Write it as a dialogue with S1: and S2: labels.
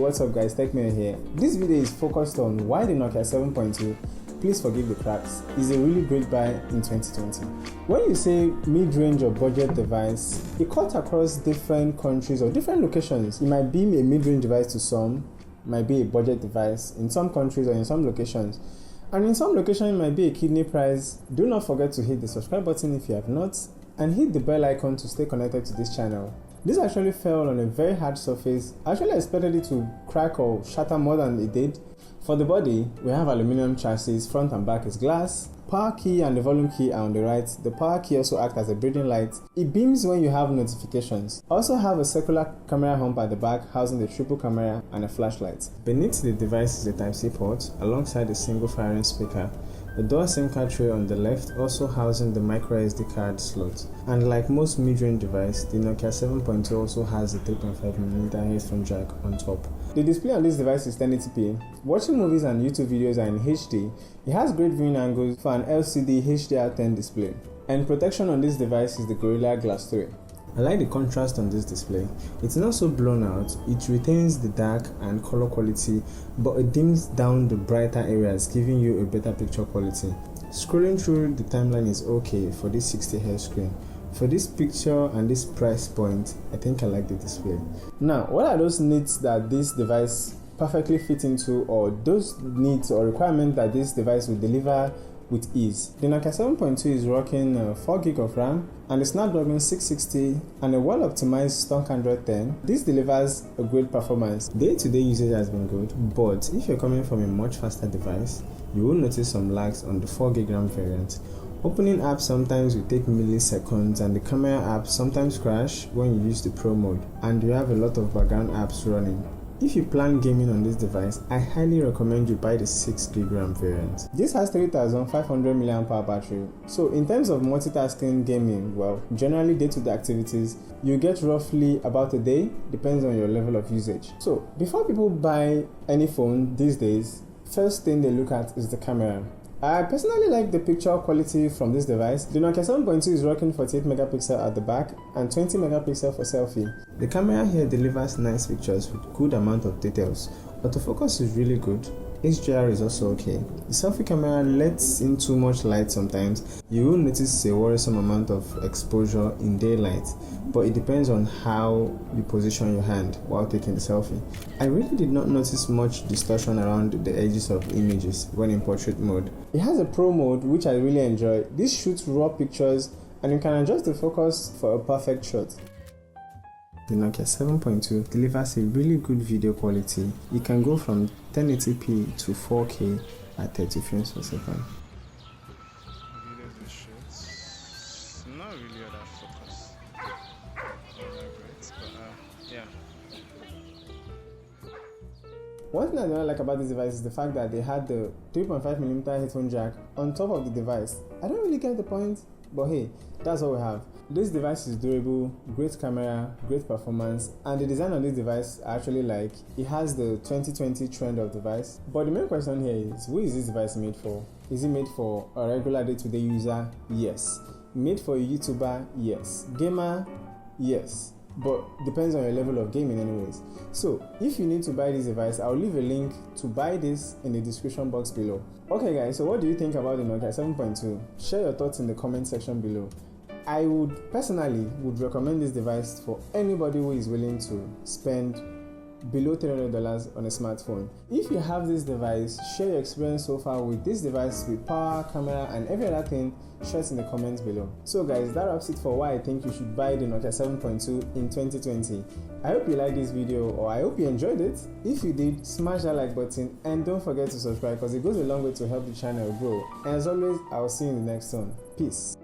S1: what's up guys, TechMail here. This video is focused on why the Nokia 7.2, please forgive the cracks, is a really great buy in 2020. When you say mid-range or budget device, it cuts across different countries or different locations. It might be a mid-range device to some, might be a budget device in some countries or in some locations. And in some locations it might be a kidney price. Do not forget to hit the subscribe button if you have not, and hit the bell icon to stay connected to this channel. This actually fell on a very hard surface. I actually expected it to crack or shatter more than it did. For the body, we have aluminum chassis, front and back is glass. Power key and the volume key are on the right. The power key also acts as a breathing light. It beams when you have notifications. Also have a circular camera hump at the back housing the triple camera and a flashlight. Beneath the device is a Type-C port alongside a single firing speaker. The dual SIM card tray on the left also housing the micro SD card slot. And like most mid-range device, the Nokia 7.2 also has a 3.5mm headphone jack on top. The display on this device is 1080p. Watching movies and YouTube videos are in HD. It has great viewing angles for an LCD HDR10 display. And protection on this device is the Gorilla Glass 3. I like the contrast on this display. It's not so blown out, it retains the dark and color quality, but it dims down the brighter areas, giving you a better picture quality. Scrolling through the timeline is okay for this 60Hz screen. For this picture and this price point, I think I like the display. Now, what are those needs that this device perfectly fit into, or those needs or requirements that this device will deliver with ease? The Nokia 7.2 is rocking 4GB of RAM and a Snapdragon 660 and a well-optimized stock Android 10. This delivers a great performance. Day-to-day usage has been good, but if you're coming from a much faster device, you will notice some lags on the 4GB RAM variant. Opening apps sometimes will take milliseconds, and the camera apps sometimes crash when you use the Pro mode, and you have a lot of background apps running. If you plan gaming on this device, I highly recommend you buy the 6GB RAM variant. This has 3500 mAh battery, so in terms of multitasking gaming, well, generally day-to-day activities, you get roughly about a day, depends on your level of usage. So before people buy any phone these days, first thing they look at is the camera. I personally like the picture quality from this device. The Nokia 7.2 is rocking 48MP at the back and 20MP for selfie. The camera here delivers nice pictures with good amount of details. Autofocus is really good. HDR is also okay. The selfie camera lets in too much light sometimes. You will notice a worrisome amount of exposure in daylight, but it depends on how you position your hand while taking the selfie. I really did not notice much distortion around the edges of images when in portrait mode. It has a Pro mode which I really enjoy. This shoots raw pictures and you can adjust the focus for a perfect shot. The Nokia 7.2 delivers a really good video quality. It can go from 1080p to 4K at 30 frames per second.
S2: Videos and shorts. Not really all that focus. Yeah.
S1: One thing I don't like about this device is the fact that they had the 3.5mm headphone jack on top of the device. I don't really get the point, but hey, that's all we have. This device is durable, great camera, great performance, and the design on this device I actually like. It has the 2020 trend of device. But the main question here is, who is this device made for? Is it made for a regular day-to-day user? Yes. Made for a YouTuber? Yes. Gamer? Yes. But depends on your level of gaming anyways. So if you need to buy this device, I'll leave a link to buy this in the description box below. Okay guys, so what do you think about the Nokia 7.2? Share your thoughts in the comment section below. I would personally recommend this device for anybody who is willing to spend below $300 on a smartphone. If you have this device, share your experience so far with this device with power, camera and every other thing. Share it in the comments below. So guys, that wraps it for why I think you should buy the Nokia 7.2 in 2020. I hope you liked this video, or I hope you enjoyed it. If you did, smash that like button and don't forget to subscribe because it goes a long way to help the channel grow. And as always, I will see you in the next one. Peace.